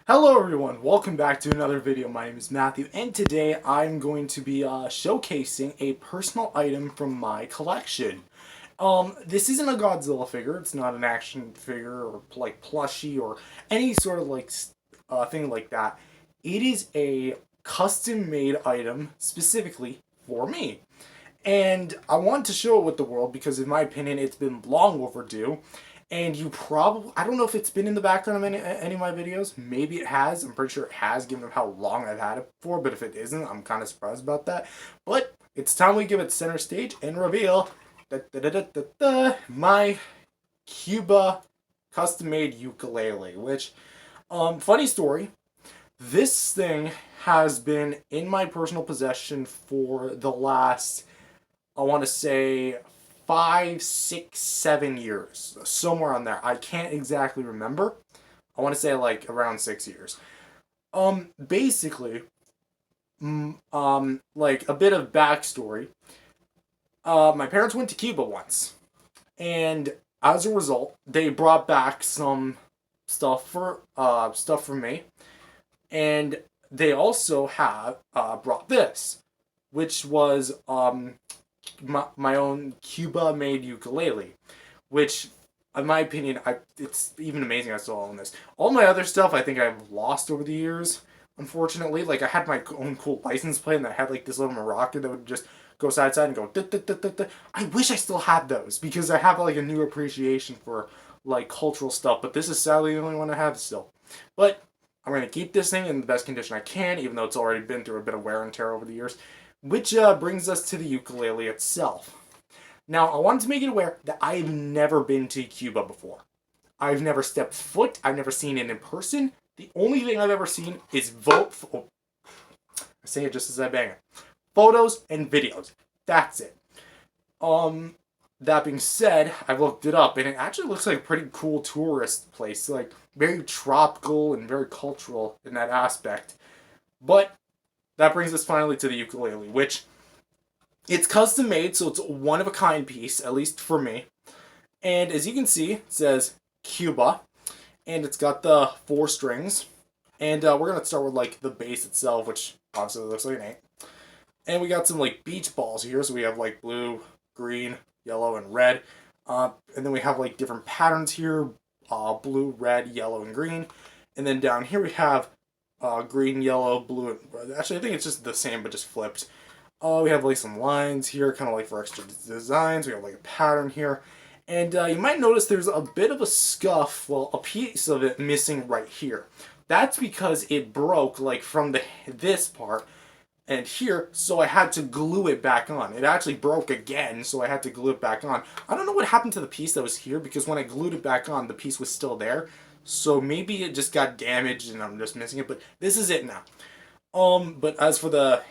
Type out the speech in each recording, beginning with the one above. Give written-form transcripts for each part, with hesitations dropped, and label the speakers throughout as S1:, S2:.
S1: Hello everyone, welcome back to another video. My name is Matthew and today I'm going to be showcasing a personal item from my collection. This isn't a Godzilla figure, it's not an action figure or like plushie or any sort of thing like that. It is a custom made item specifically for me. And I want to show it with the world because in my opinion it's been long overdue. And you probably, I don't know if it's been in the background of any of my videos. Maybe it has. I'm pretty sure it has, given how long I've had it for. But if it isn't, I'm kind of surprised about that. But it's time we give it center stage and reveal my Cuba custom-made ukulele. Which, funny story, this thing has been in my personal possession for the last, I want to say, 5, 6, 7 years, somewhere on there. I can't exactly remember. I want to say like around 6 years. Basically, like a bit of backstory. My parents went to Cuba once, and as a result, they brought back some stuff for me, and they also have brought this, which was my own Cuba-made ukulele, which, in my opinion, it's even amazing I still own this. All my other stuff I think I've lost over the years, unfortunately. Like, I had my own cool license plate, and I had, like, this little maraca that would just go side to side and go da-da-da-da-da. I wish I still had those, because I have, like, a new appreciation for, like, cultural stuff, but this is sadly the only one I have still. But I'm going to keep this thing in the best condition I can, even though it's already been through a bit of wear and tear over the years. Which brings us to the ukulele itself. Now, I wanted to make it aware that I've never been to Cuba before. I've never stepped foot. I've never seen it in person. The only thing I've ever seen is I say it just as I bang it. Photos and videos. That's it. That being said, I've looked it up, and it actually looks like a pretty cool tourist place. Like, very tropical and very cultural in that aspect. But that brings us finally to the ukulele, which it's custom made, so it's a one of a kind piece, at least for me. And as you can see, it says Cuba, and it's got the 4 strings. And we're gonna start with like the bass itself, which obviously looks like an 8. And we got some like beach balls here, so we have like blue, green, yellow, and red. And then we have like different patterns here, blue, red, yellow, and green. And then down here we have green, yellow, blue, and red. Actually, I think it's just the same, but just flipped. We have like some lines here, kind of like for extra designs. We have like a pattern here. And you might notice there's a bit of a scuff, well, a piece of it missing right here. That's because it broke like from this part and here, so I had to glue it back on. It actually broke again, so I had to glue it back on. I don't know what happened to the piece that was here, because when I glued it back on, the piece was still there. So maybe it just got damaged and I'm just missing it, but this is it now. But as for the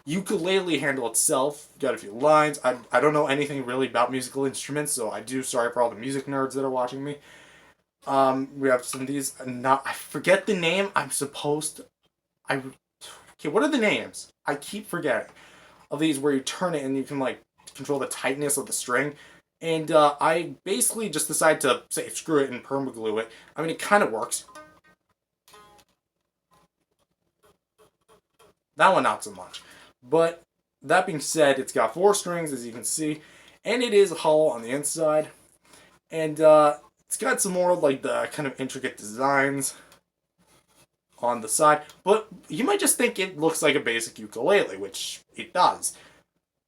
S1: ukulele handle itself, got a few lines. I don't know anything really about musical instruments, so sorry for all the music nerds that are watching me. We have some of these, I forget the name, okay, what are the names? I keep forgetting. Of these where you turn it and you can, like, control the tightness of the string. And, I basically just decided to say, screw it, and permaglue it. I mean, it kind of works. That one, not so much. But, that being said, it's got 4 strings, as you can see. And it is hollow on the inside. And, it's got some more, like, the kind of intricate designs on the side, but you might just think it looks like a basic ukulele, which it does.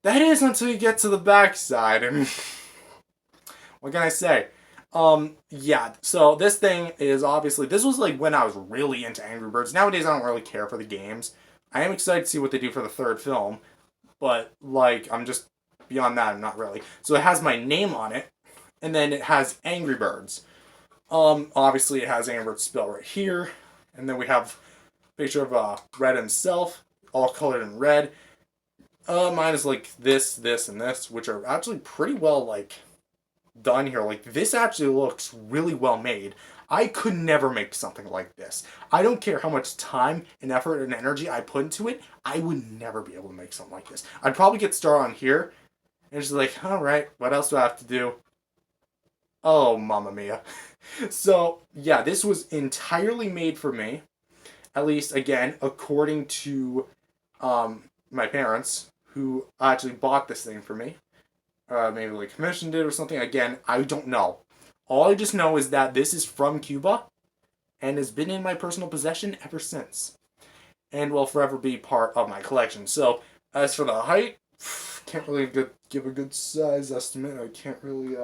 S1: That is until you get to the back side, and what can I say? Yeah, so this thing is obviously, this was like when I was really into Angry Birds. Nowadays I don't really care for the games. I am excited to see what they do for the 3rd film, but like, I'm just, beyond that, I'm not really. So it has my name on it, and then it has Angry Birds. Obviously it has Angry Birds spelled right here. And then we have a picture of Red himself, all colored in red. Mine is like this, and this, which are actually pretty well, like, done here. Like, this actually looks really well made. I could never make something like this. I don't care how much time and effort and energy I put into it, I would never be able to make something like this. I'd probably get started on here, and just like, alright, what else do I have to do? Oh, mamma mia. So, yeah, this was entirely made for me. At least, again, according to my parents, who actually bought this thing for me. Maybe like commissioned it or something. Again, I don't know. All I just know is that this is from Cuba and has been in my personal possession ever since, and will forever be part of my collection. So, as for the height, can't really give a good size estimate. I can't really.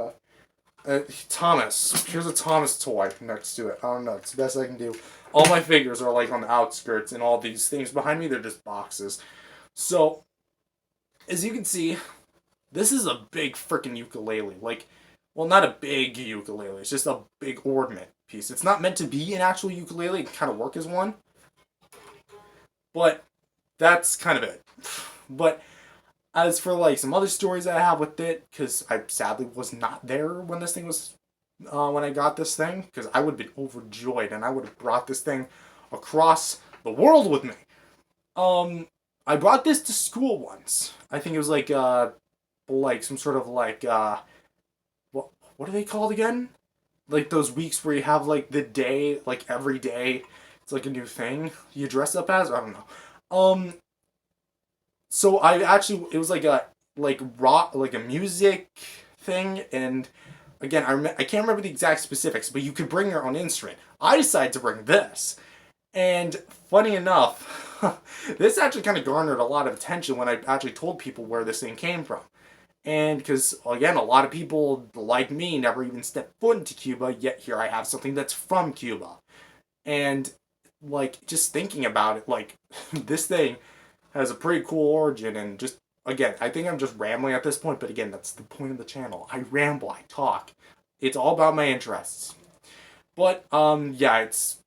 S1: Thomas. Here's a Thomas toy next to it. I don't know. It's the best I can do. All my figures are like on the outskirts, and all these things behind me, they're just boxes. So, as you can see, this is a big freaking ukulele. Like, well, not a big ukulele. It's just a big ornament piece. It's not meant to be an actual ukulele. It can kind of work as one, but that's kind of it. But as for like some other stories I have with it, because I sadly was not there when this thing was, when I got this thing, because I would have been overjoyed and I would have brought this thing across the world with me. Um, I brought this to school once. I think it was like some sort of what are they called again? Like those weeks where you have like the day, like every day, it's like a new thing you dress up as. I don't know. So I actually it was like a like rock like a music thing, and again I can't remember the exact specifics, but you could bring your own instrument. I decided to bring this, and funny enough, this actually kind of garnered a lot of attention when I actually told people where this thing came from. And because, again, a lot of people like me never even stepped foot into Cuba, yet here I have something that's from Cuba. And, like, just thinking about it, like, this thing has a pretty cool origin. And just, again, I think I'm just rambling at this point, but again, that's the point of the channel. I ramble, I talk. It's all about my interests. But, yeah, it's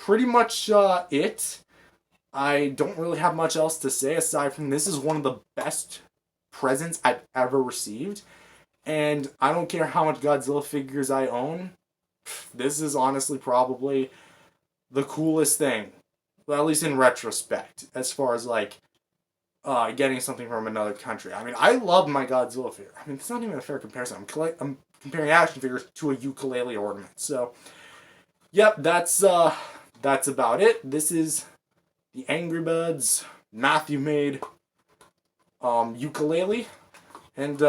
S1: pretty much it. I don't really have much else to say aside from this is one of the best presents I've ever received. And I don't care how much Godzilla figures I own, this is honestly probably the coolest thing. Well, at least in retrospect, as far as like getting something from another country. I mean, I love my Godzilla figure. I mean, it's not even a fair comparison. I'm comparing action figures to a ukulele ornament. So, yep, that's about it. This is the Angry Birds Matthew made ukulele. And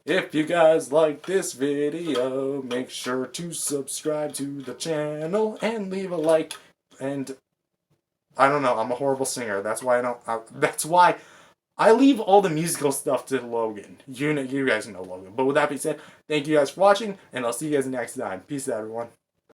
S1: if you guys like this video, make sure to subscribe to the channel and leave a like. And I don't know, I'm a horrible singer. That's why that's why I leave all the musical stuff to Logan. You guys know Logan. But with that being said, thank you guys for watching, and I'll see you guys next time. Peace out, everyone.